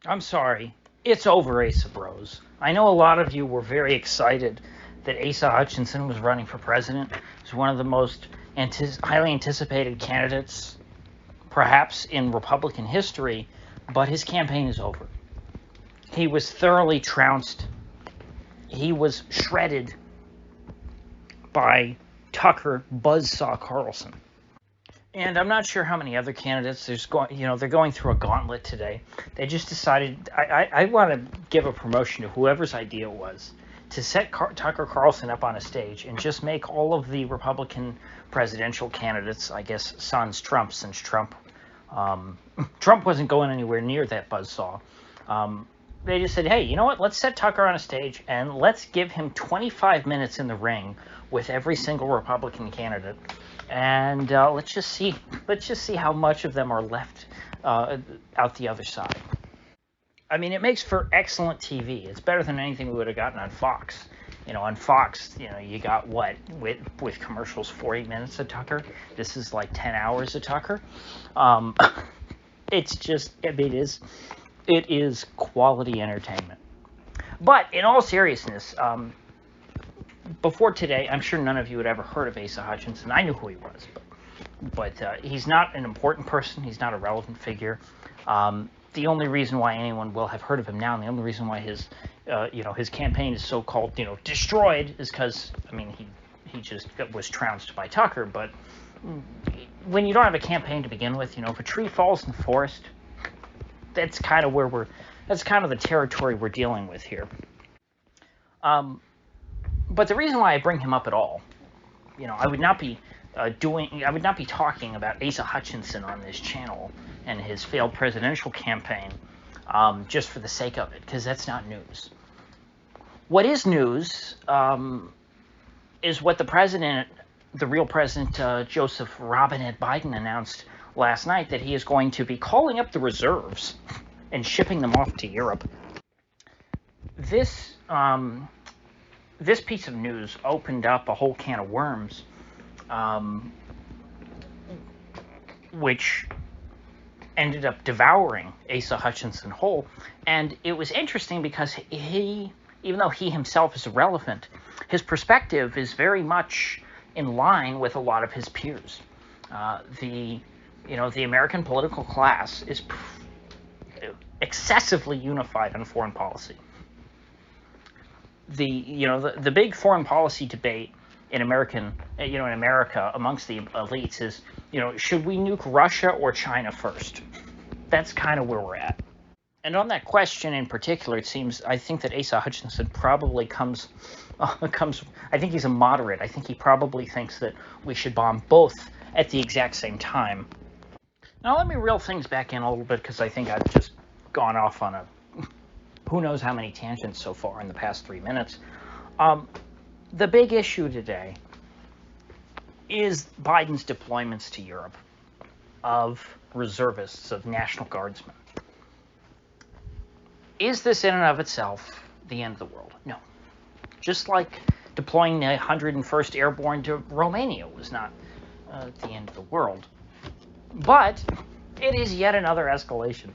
I'm sorry. It's over, Asa Bros. I know a lot of you were very excited that Asa Hutchinson was running for president. He's one of the most highly anticipated candidates, perhaps in Republican history, but his campaign is over. He was thoroughly trounced. He was shredded by Tucker Buzzsaw Carlson. And I'm not sure how many other candidates they're going through a gauntlet today. They just decided I want to give a promotion to whoever's idea it was to set Tucker Carlson up on a stage and just make all of the Republican presidential candidates, I guess, sons Trump, since Trump wasn't going anywhere near that buzzsaw. They just said, hey, you know what? Let's set Tucker on a stage and let's give him 25 minutes in the ring with every single Republican candidate. And let's just see how much of them are left out the other side. I mean, it makes for excellent TV. It's better than anything we would have gotten on Fox. On Fox, you got what with commercials, 40 minutes of Tucker. This is like 10 hours of Tucker. It's just, I mean, it is quality entertainment. But in all seriousness, before today, I'm sure none of you had ever heard of Asa Hutchinson. I knew who he was, but he's not an important person. He's not a relevant figure. The only reason why anyone will have heard of him now, and the only reason why his campaign is so-called, destroyed, is because, I mean, he just was trounced by Tucker. But when you don't have a campaign to begin with, if a tree falls in the forest, that's kind of the territory we're dealing with here. But the reason why I bring him up at all, I would not be talking about Asa Hutchinson on this channel and his failed presidential campaign just for the sake of it, because that's not news. What is news is what the real president, Joseph Robinette Biden, announced last night, that he is going to be calling up the reserves and shipping them off to Europe. This piece of news opened up a whole can of worms, which ended up devouring Asa Hutchinson whole. And it was interesting because even though he himself is irrelevant, his perspective is very much in line with a lot of his peers. The American political class is excessively unified on foreign policy. The big foreign policy debate in America amongst the elites is, should we nuke Russia or China first? That's kind of where we're at. And on that question in particular, I think that Asa Hutchinson probably comes, I think he's a moderate. I think he probably thinks that we should bomb both at the exact same time. Now let me reel things back in a little bit, because I think I've just gone off on a who knows how many tangents so far in the past 3 minutes. The big issue today is Biden's deployments to Europe of reservists, of National Guardsmen. Is this in and of itself the end of the world? No. Just like deploying the 101st Airborne to Romania was not the end of the world. But it is yet another escalation.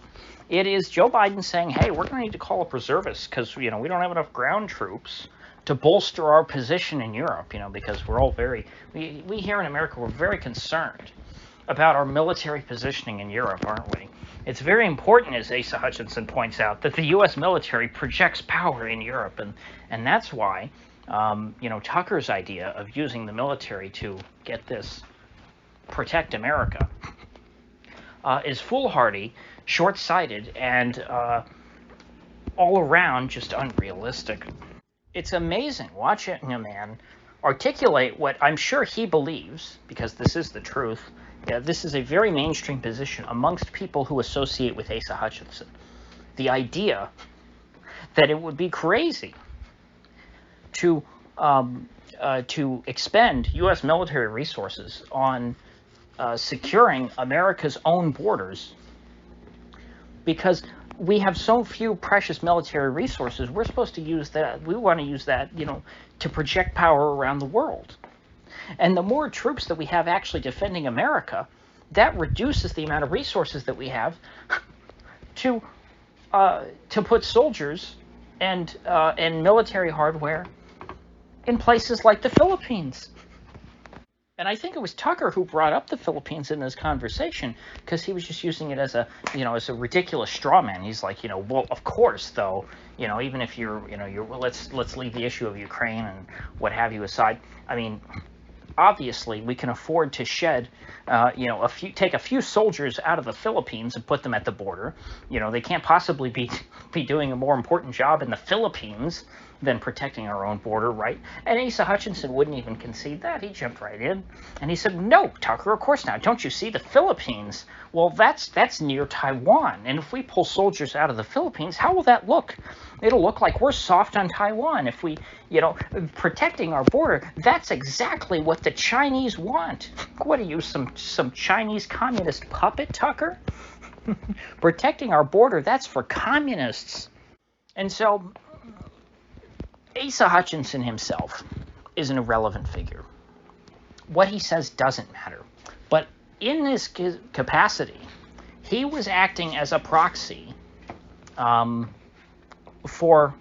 It is Joe Biden saying, hey, we're going to need to call up reservists because, we don't have enough ground troops to bolster our position in Europe, because we're all we here in America, we're very concerned about our military positioning in Europe, aren't we? It's very important, as Asa Hutchinson points out, that the U.S. military projects power in Europe, and that's why, Tucker's idea of using the military to protect America, is foolhardy, short-sighted, and all around just unrealistic. It's amazing watching a man articulate what I'm sure he believes, because this is the truth. This is a very mainstream position amongst people who associate with Asa Hutchinson. The idea that it would be crazy to expend U.S. military resources on securing America's own borders, because we have so few precious military resources. We're supposed to use that. We want to use that, to project power around the world. And the more troops that we have actually defending America, that reduces the amount of resources that we have to to put soldiers and military hardware in places like the Philippines. And I think it was Tucker who brought up the Philippines in this conversation, because he was just using it as a, as a ridiculous straw man. He's like, well, of course, though, even if you're, let's leave the issue of Ukraine and what have you aside. I mean, obviously, we can afford to shed, take a few soldiers out of the Philippines and put them at the border. They can't possibly be doing a more important job in the Philippines than protecting our own border, right? And Asa Hutchinson wouldn't even concede that. He jumped right in, and he said, no, Tucker, of course not. Don't you see the Philippines? Well, that's near Taiwan, and if we pull soldiers out of the Philippines, how will that look? It'll look like we're soft on Taiwan. If we, protecting our border, that's exactly what the Chinese want. What are you, some Chinese communist puppet, Tucker? Protecting our border, that's for communists. And so Asa Hutchinson himself is an irrelevant figure. What he says doesn't matter. But in this capacity, he was acting as a proxy for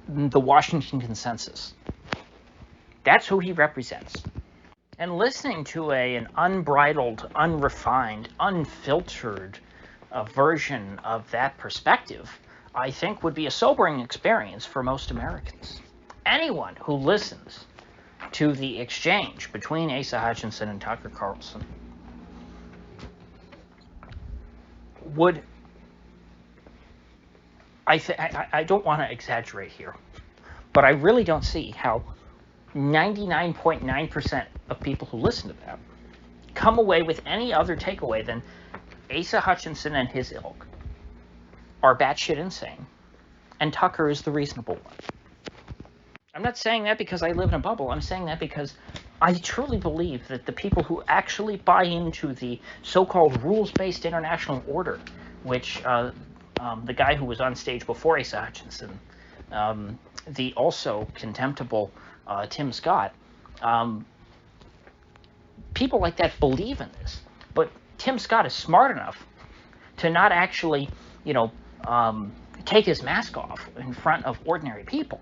the Washington Consensus. That's who he represents. And listening to an unbridled, unrefined, unfiltered version of that perspective, I think, would be a sobering experience for most Americans. Anyone who listens to the exchange between Asa Hutchinson and Tucker Carlson would, I don't want to exaggerate here, but I really don't see how 99.9% of people who listen to that come away with any other takeaway than Asa Hutchinson and his ilk are batshit insane, and Tucker is the reasonable one. I'm not saying that because I live in a bubble. I'm saying that because I truly believe that the people who actually buy into the so-called rules-based international order, which the guy who was on stage before Asa Hutchinson, the also contemptible Tim Scott, people like that believe in this. But Tim Scott is smart enough to not actually, take his mask off in front of ordinary people.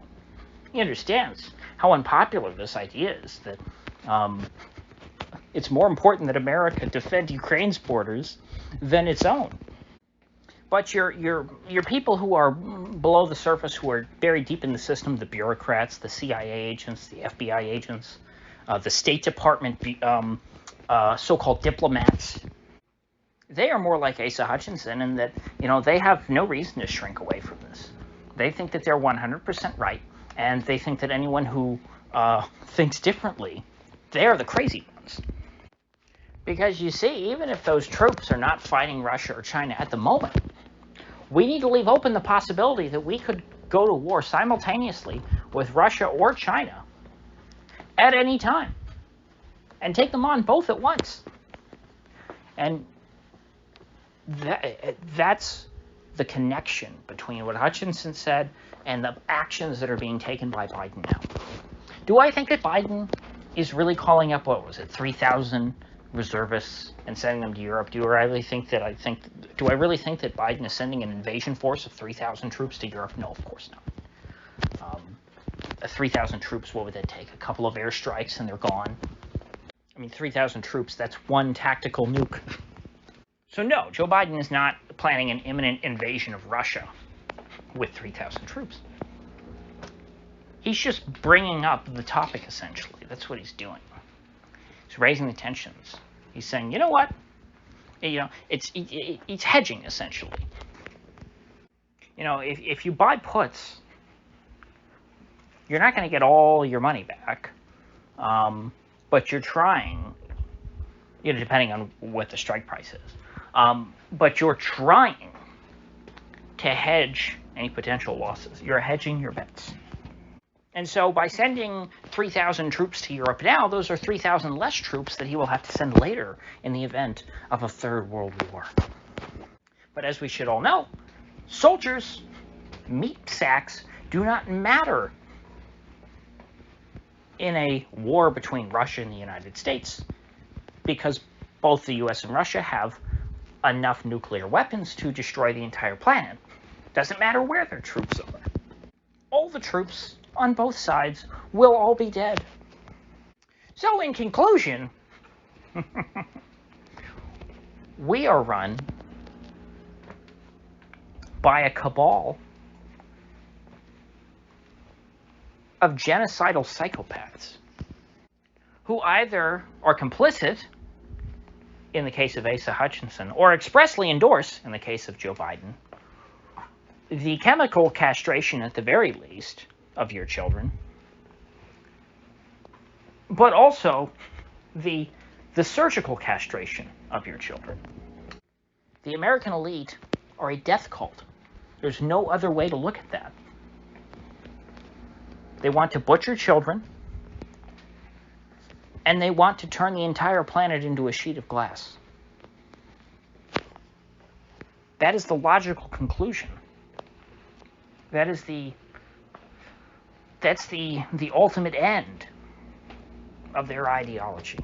He understands how unpopular this idea is, that it's more important that America defend Ukraine's borders than its own. But your people who are below the surface, who are buried deep in the system, the bureaucrats, the CIA agents, the FBI agents, the State Department so-called diplomats, they are more like Asa Hutchinson in that, they have no reason to shrink away from this. They think that they're 100% right, and they think that anyone who thinks differently, they're the crazy ones. Because you see, even if those troops are not fighting Russia or China at the moment, we need to leave open the possibility that we could go to war simultaneously with Russia or China at any time and take them on both at once. And that's the connection between what Hutchinson said and the actions that are being taken by Biden now. Do I think that Biden is really calling up, 3,000 reservists and sending them to Europe? Do I really think that Biden is sending an invasion force of 3,000 troops to Europe? No, of course not. 3,000 troops, what would that take? A couple of airstrikes and they're gone. 3,000 troops, that's one tactical nuke. So no, Joe Biden is not planning an imminent invasion of Russia with 3,000 troops. He's just bringing up the topic, essentially. That's what he's doing. He's raising the tensions. He's saying, you know what? It's hedging, essentially. If you buy puts, you're not going to get all your money back, but you're trying, depending on what the strike price is. But you're trying to hedge any potential losses. You're hedging your bets. And so by sending 3,000 troops to Europe now, those are 3,000 less troops that he will have to send later in the event of a third world war. But as we should all know, soldiers, meat sacks, do not matter in a war between Russia and the United States, because both the U.S. and Russia have enough nuclear weapons to destroy the entire planet. Doesn't matter where their troops are. All the troops on both sides will all be dead. So in conclusion, we are run by a cabal of genocidal psychopaths who either are complicit, in the case of Asa Hutchinson, or expressly endorse, in the case of Joe Biden, the chemical castration, at the very least, of your children, but also the surgical castration of your children. The American elite are a death cult. There's no other way to look at that. They want to butcher children, and they want to turn the entire planet into a sheet of glass. That is the logical conclusion. That's the ultimate end of their ideology.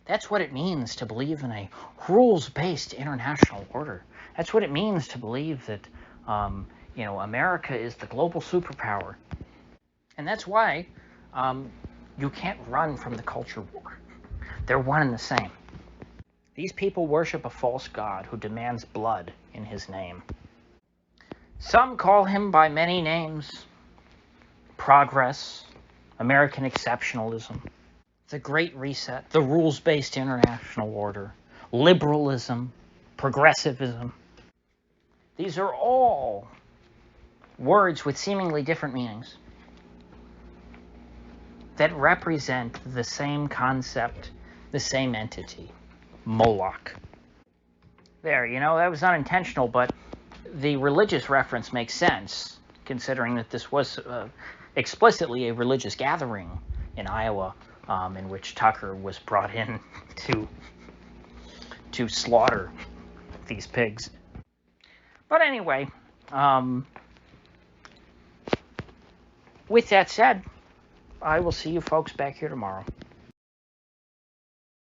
That's what it means to believe in a rules-based international order. That's what it means to believe that, America is the global superpower. And that's why you can't run from the culture war. They're one and the same. These people worship a false god who demands blood in his name. Some call him by many names: progress, American exceptionalism, the Great Reset, the rules-based international order, liberalism, progressivism. These are all words with seemingly different meanings that represent the same concept, the same entity, Moloch. There, that was unintentional, but the religious reference makes sense, considering that this was explicitly a religious gathering in Iowa, in which Tucker was brought in to slaughter these pigs. But anyway, with that said, I will see you folks back here tomorrow.